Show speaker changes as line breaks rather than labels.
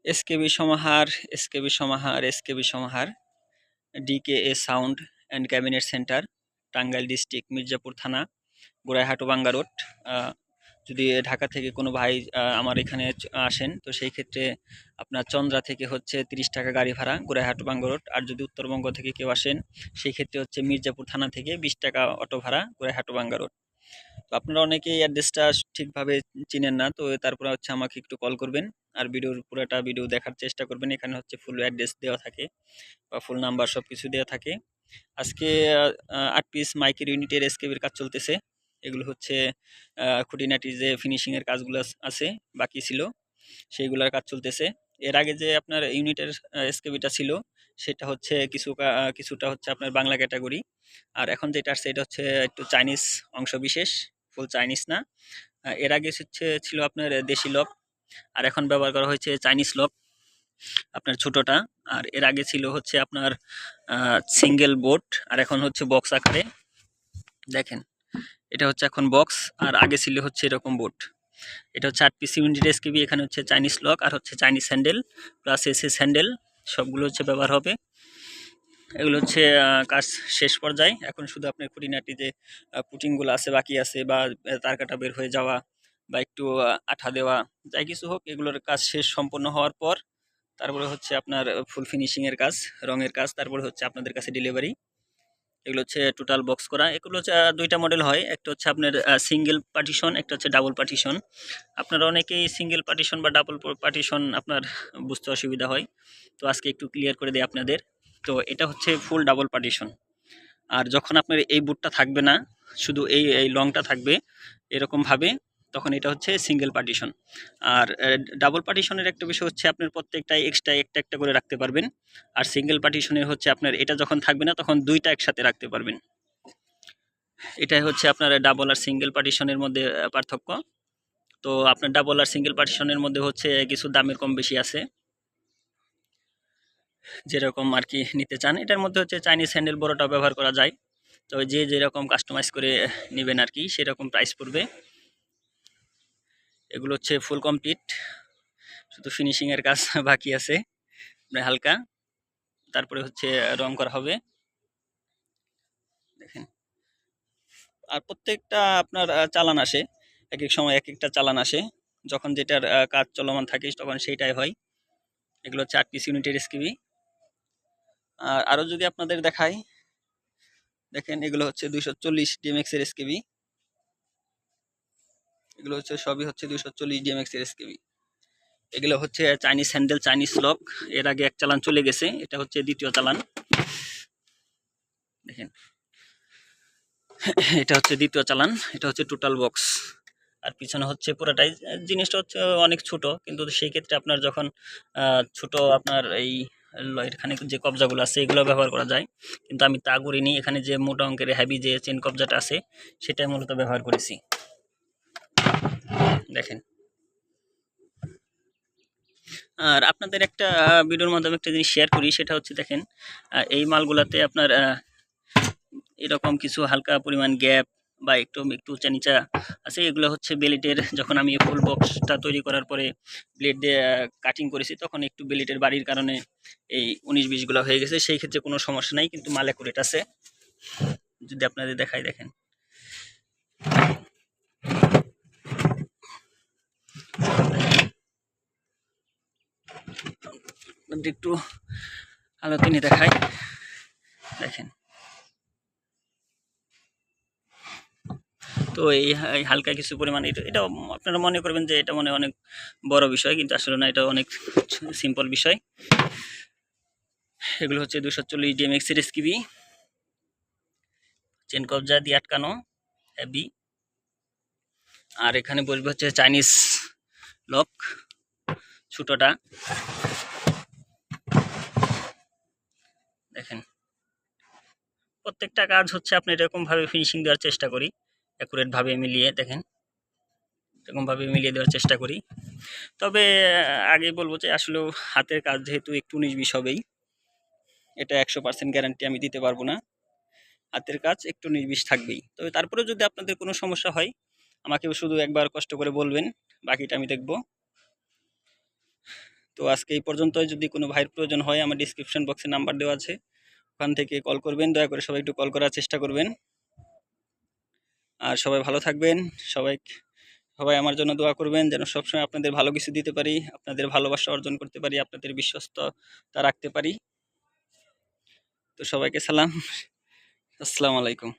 SKB Samahar, SKB Samahar, SKB Samahar, DKA sound and cabinet centre, Tangail district, Mirzapur থানা, গোড়াইহাট বাঙ্গা road. যদি ঢাকা থেকে কোনো ভাই আমার এখানে আসেন, তো সেই ক্ষেত্রে আপনার চন্দ্রা থেকে হচ্ছে 30 টাকা গাড়ি ভাড়া গোড়াইহাট বাঙ্গা রোড। আর যদি উত্তরবঙ্গ থেকে কেউ আসেন, সেই ক্ষেত্রে হচ্ছে মির্জাপুর থানা থেকে 20 টাকা অটো ভাড়া গোড়াইহাট বাঙ্গা রোড। তো আপনারা অনেকেই অ্যাড্রেসটা ঠিকভাবে চিনেন না, তো তারপরে হচ্ছে আমাকে একটু কল করবেন আর পুরোটা ভিডিও দেখার চেষ্টা করবেন। এখানে হচ্ছে ফুল অ্যাড্রেস দেওয়া থাকে বা ফুল নাম্বার সব কিছু দেওয়া থাকে। আজকে 8 পিস মাইকের ইউনিটের এসকেবির কাজ চলতেছে। এগুলো হচ্ছে খুঁটিনাটি যে ফিনিশিংয়ের কাজগুলো আছে বাকি ছিল, সেইগুলোর কাজ চলতেছে। এর আগে যে আপনার ইউনিটের এসকেবিটা ছিল, সেটা হচ্ছে কিছুটা হচ্ছে আপনার বাংলা ক্যাটাগরি। আর এখন যেটা আসছে এটা হচ্ছে একটু চাইনিজ অংশ বিশেষ, ফুল চাইনিজ না। এর আগে ছিল আপনার দেশি লক, আর এখন ব্যবহার করা হয়েছে চাইনিজ লক আপনার ছোটটা। আর এর আগে ছিল হচ্ছে আপনার সিঙ্গেল বোর্ড, আর এখন হচ্ছে বক্স আকারে। দেখেন, এটা হচ্ছে এখন বক্স, আর আগে ছিল হচ্ছে এরকম বোর্ড। এটা হচ্ছে 8 পিস ইউনিট এসকেবি। এখানে হচ্ছে চাইনিজ লক আর হচ্ছে Chinese handle plus SS handle, সবগুলো হচ্ছে ব্যবহার হবে। এগুলো হচ্ছে কাজ শেষ পর্যায়ে। এখন শুধু আপনার খুঁটিনাটি যে পুটিংগুলো আছে বাকি আছে, বা তার কাটা বের হয়ে যাওয়া, বা একটু আঠা দেওয়া, যাই কিছু হোক, এগুলোর কাজ শেষ সম্পন্ন হওয়ার পর তারপরে হচ্ছে আপনার ফুল ফিনিশিংয়ের কাজ, রঙের কাজ, তারপরে হচ্ছে আপনাদের কাছে ডেলিভারি। এগুলো হচ্ছে টোটাল বক্স করা। এগুলো হচ্ছে দুইটা মডেল হয়, একটা হচ্ছে আপনার সিঙ্গেল পার্টিশন, একটা হচ্ছে ডাবল পার্টিশন। আপনারা অনেকেই সিঙ্গেল পার্টিশন বা ডাবল পার্টিশন আপনার বুঝতে অসুবিধা হয়, তো আজকে একটু ক্লিয়ার করে দিই আপনাদের। তো এটা হচ্ছে ফুল ডাবল পার্টিশন। আর যখন আপনার এই বুটটা থাকবে না, শুধু এই লংটা থাকবে এরকমভাবে, তখন এটা হচ্ছে সিঙ্গেল পার্টিশন। আর ডাবল পার্টিশনের একটা বিষয় হচ্ছে আপনার প্রত্যেকটাই এক্সট্রা একটা একটা করে রাখতে পারবেন। আর সিঙ্গেল পার্টিশনের হচ্ছে আপনার এটা যখন থাকবে না, তখন দুইটা একসাথে রাখতে পারবেন। এটাই হচ্ছে আপনার ডাবল আর সিঙ্গেল পার্টিশনের মধ্যে পার্থক্য। তো আপনার ডাবল আর সিঙ্গেল পার্টিশনের মধ্যে হচ্ছে কিছু দামের কম বেশি আছে, যেরকম আর কি নিতে চান। এটার মধ্যে হচ্ছে চাইনিজ হ্যান্ডেল বড়টা ব্যবহার করা যায়, তবে যে যেরকম কাস্টমাইজ করে নেবেন আর কি, সেরকম প্রাইস পড়বে। এগুলো হচ্ছে ফুল কমপ্লিট, শুধু ফিনিশিংয়ের কাজ বাকি আছে মানে হালকা, তারপরে হচ্ছে রং করা হবে। দেখেন, আর প্রত্যেকটা আপনার চালান আসে, এক এক সময় এক একটা চালান আসে, যখন যেটার কাজ চলমান থাকে তখন সেইটাই হয়। এগুলো হচ্ছে 8 পিস ইউনিটের এসকেবি। আর আরও যদি আপনাদের দেখাই, দেখেন এগুলো হচ্ছে 240 ডিএমএক্স এর এসকেবি। এগুলো হচ্ছে সবই হচ্ছে 240 ডিএমএক্স এর এসকেবি। এগুলো হচ্ছে চাইনিজ হ্যান্ডেল, চাইনিজ লক। এর আগে এক চালান চলে গেছে, এটা হচ্ছে দ্বিতীয় চালান। দেখেন, এটা হচ্ছে দ্বিতীয় চালান, এটা হচ্ছে টোটাল বক্স। আর পিছনে হচ্ছে পুরোটাই, জিনিসটা হচ্ছে অনেক ছোট, কিন্তু সেই ক্ষেত্রে আপনার যখন ছোট আপনার এখানে যে কবজাগুলো আছে এগুলো ব্যবহার করা যায়, কিন্তু আমি তা করিনি। এখানে যে মোটা অঙ্কের হেভি যে চেন কবজাটা আছে, সেটাই মূলত ব্যবহার করেছি। দেখেন, আর আপনাদের একটা ভিডিওর মাধ্যমে একটা জিনিস শেয়ার করি, সেটা হচ্ছে দেখেন, এই মালগুলাতে আপনার এরকম কিছু হালকা পরিমাণ গ্যাপ বা একটু একটু উঁচা নিচা আছে। এগুলো হচ্ছে বেলিটের, যখন আমি ফুল বক্সটা তৈরি করার পরে ব্লেড দিয়ে কাটিং করেছি, তখন একটু বেলিটের বাড়ির কারণে এই 19-20 হয়ে গেছে। সেই ক্ষেত্রে কোনো সমস্যা নাই, কিন্তু মাল অ্যাকুরেট আছে। যদি আপনাদের দেখাই, দেখেন, একটু আলো টেনে দেখাই। দেখেন, তো এই হালকা কিছু পরিমাণ, এটা আপনারা মনে করবেন যে এটা অনেক বড় বিষয়, কিন্তু আসলে না, এটা অনেক সিম্পল বিষয়। এগুলো হচ্ছে 240 ডিএমএক্স এর এসকেবি, চেন কবজা দিয়ে আটকানো, হেভি। আর এখানে বসবে হচ্ছে চাইনিজ লক, ছোটটা। দেখেন, প্রত্যেকটা কাজ হচ্ছে আপনি এরকমভাবে ফিনিশিং দেওয়ার চেষ্টা করি, অ্যাকুরেটভাবে মিলিয়ে। দেখেন, এরকমভাবে মিলিয়ে দেওয়ার চেষ্টা করি। তবে আগেই বলবো যে আসলেও হাতের কাজ যেহেতু একটু 19-20 হবেই, এটা 100% গ্যারান্টি আমি দিতে পারবো না। হাতের কাজ একটু 19-20 থাকবেই। তবে তারপরেও যদি আপনাদের কোনো সমস্যা হয়, আমাকেও শুধু একবার কষ্ট করে বলবেন, বাকিটা আমি দেখব। তো আজকে এই পর্যন্তই। যদি কোনো ভাইয়ের প্রয়োজন হয় আমার ডিসক্রিপশন বক্সে নাম্বার দেওয়া আছে, ওখান থেকে কল করবেন। দয়া করে সবাই একটু কল করার চেষ্টা করবেন। আর সবাই ভালো থাকবেন। সবাই সবাই আমার জন্য দোয়া করবেন যেন সবসময় আপনাদের ভালো কিছু দিতে পারি, আপনাদের ভালোবাসা অর্জন করতে পারি, আপনাদের বিশ্বস্ততা রাখতে পারি। তো সবাইকে সালাম। আসসালামু আলাইকুম।